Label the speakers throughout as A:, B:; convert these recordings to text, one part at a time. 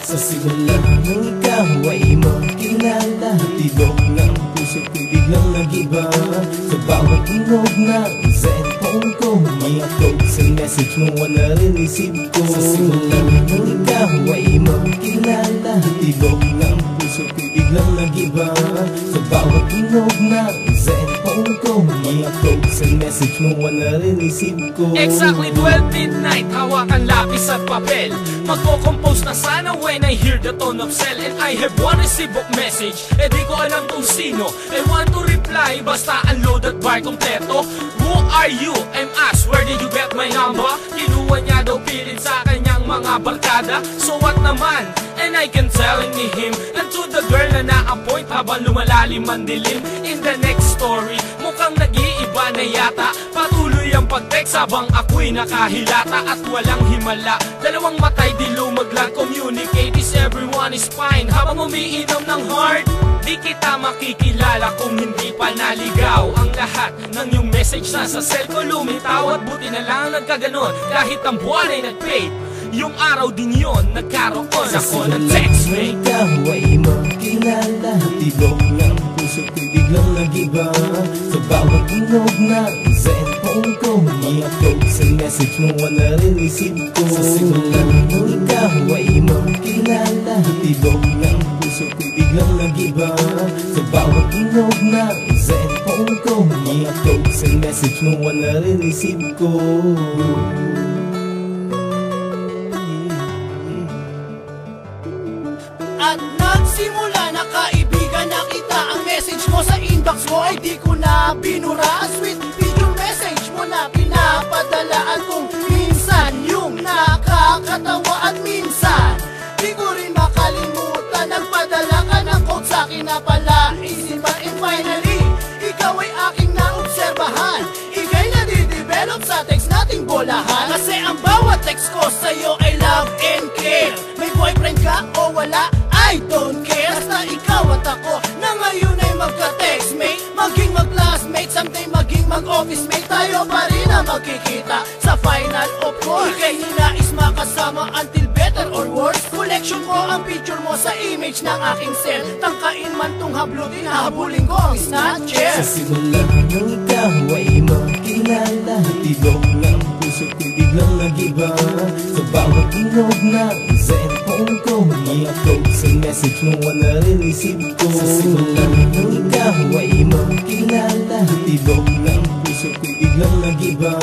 A: Sa simula nung ikaw ay makilala, tibok ng puso ko'y biglang nag-iba. Sa bawat tunog ng cellphone ko, mga quotes and message mo ang nare-receive ko. Sa simula nung ikaw ay makilala, tibok ng puso ko'y biglang nag-iba. Sa bawat tunog ng cellphone ko, mga quotes and message mo ang nare-receive ko.
B: Exactly 12 midnight, hawakan lapis at papel. Magko-compose na sana when I hear the tone of cell. And I have one received message, di ko alam kung sino. I want to reply, basta unload at bar kompleto. Who are you? I'm asked, where did you get my number? Kinuha niya daw pilit sa kanyang mga barkada. So what naman? And I can telling ni him, and to the girl na na-appoint habang lumalalim ang dilim. In the next story, mukhang nag-iiba na yata. Patuloy ang pag-text habang ako'y nakahilata at walang himala. Dalawang matay di lumaglang, communicate is everyone is fine. Habang umiinom ng heart, di kita makikilala kung hindi pa naligaw. Ang lahat ng yung message na sa cell ko lumitaw. At buti na lang nagkaganon kahit ang buwan ay nag-fade. Yung araw din yon, nagkaroon ako ng text mate.
A: Ikaw ay makilala, tibok ng puso ko'y biglang nag-iba. Sa bawat tunog ng cellphone ko, mga quotes and message mo ang nare-receive ko. Sa simula nung ikaw ay makilala, tibok ng puso ko'y biglang nag-iba. Sa bawat tunog ng cellphone ko, mga quotes and message mo ang nare-receive ko.
C: At nagsimula na kaibigan na kita. Ang message mo sa inbox mo ay di ko na binura. Ang sweet video message mo na pinapadala. At kung minsan yung nakakatawa at minsan di ko rin makalimutan. Nagpadala ka ng quote sa akin na pala isipan. And finally, ikaw ay aking naobserbahan. Ika'y nadidevelop sa text nating bolahan. Kasi ang bawat text ko sa'yo ay love and care. May boyfriend ka o wala, I don't care. Basta ikaw at ako na ngayon ay magka-text mate. Maging mag-classmate, someday maging mag-office mate. Tayo pa rin ang magkikita sa final of course. Ika'y ninais makasama until better or worse. Collection ko ang picture mo sa image ng aking cell. Tangkain man tong hablutin, hahabulin ko ang snatcher.
A: Sa simula nung ikaw ay makilala, tibok ng puso ko'y biglang nag-iba. Sa bawat tunog ng cellphone ko, mga quotes and message mo ang nare-receive ko. Sa simula nung ikaw ay makilala, tibok ng puso ko'y biglang nag-iba.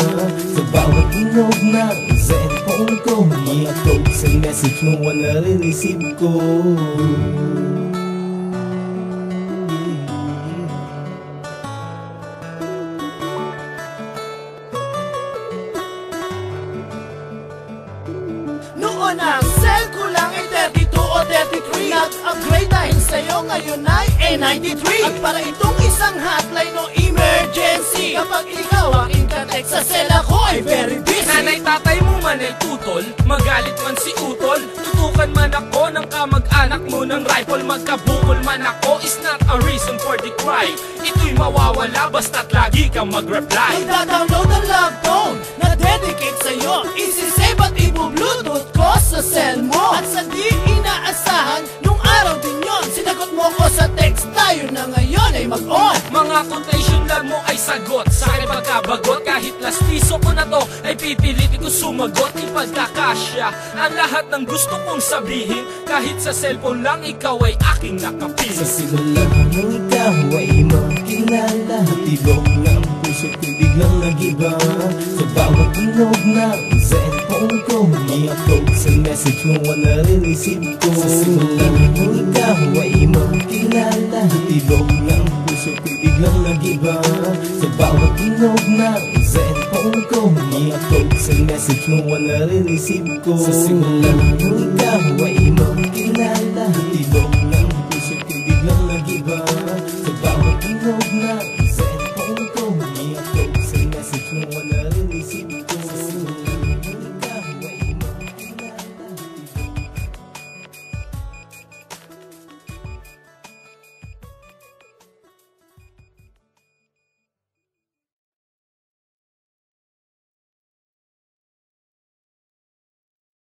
A: Sa bawat tunog ng cellphone ko, mga quotes and message mo ang nare-receive ko.
C: Noon ang cell ko lang ay 32 o 33. Nag-upgrade dahil sa'yo ngayon ay A93. At para itong isang hotline o emergency, kapag ikaw ang ka-text sa cell ako ay very busy.
B: Nanay tatay mo man ay tutol, magalit man si utol. Tutukan man ako ng kamag-anak mo ng rifle. Magkabukol man ako is not a reason for the cry. Ito'y mawawala basta't lagi kang mag-reply.
C: Magda-download ang love tone na dedicate sa'yo. Isi-save at ibu-bluetooth ko sa cell mo. At sa di inaasahan, nung araw din yon, sinagot mo ko sa text. Tayo na ngayon ay mag-on.
B: Mga quotation lang mo ay sagot sa akin pagkabagot. Kahit last piso ko na to ay pipilitin ko sumagot. Ipagkakasya ang lahat ng gusto kong sabihin. Kahit sa cellphone lang ikaw ay aking nakapil.
A: Sa simula nung ikaw ay makilala, tibok ng puso ko'y biglang nag-iba. Sa bawat tunog ng cellphone ko, mga quotes and message mo ang nare-receive ko. Sa simula nung ikaw ay makilala, tibok ng puso ko'y biglang nag-iba. Sa bawat tunog ng cellphone ko, mga quotes and message mo ang nare-receive ko. Sa simula nung ikaw ay makilala, tibok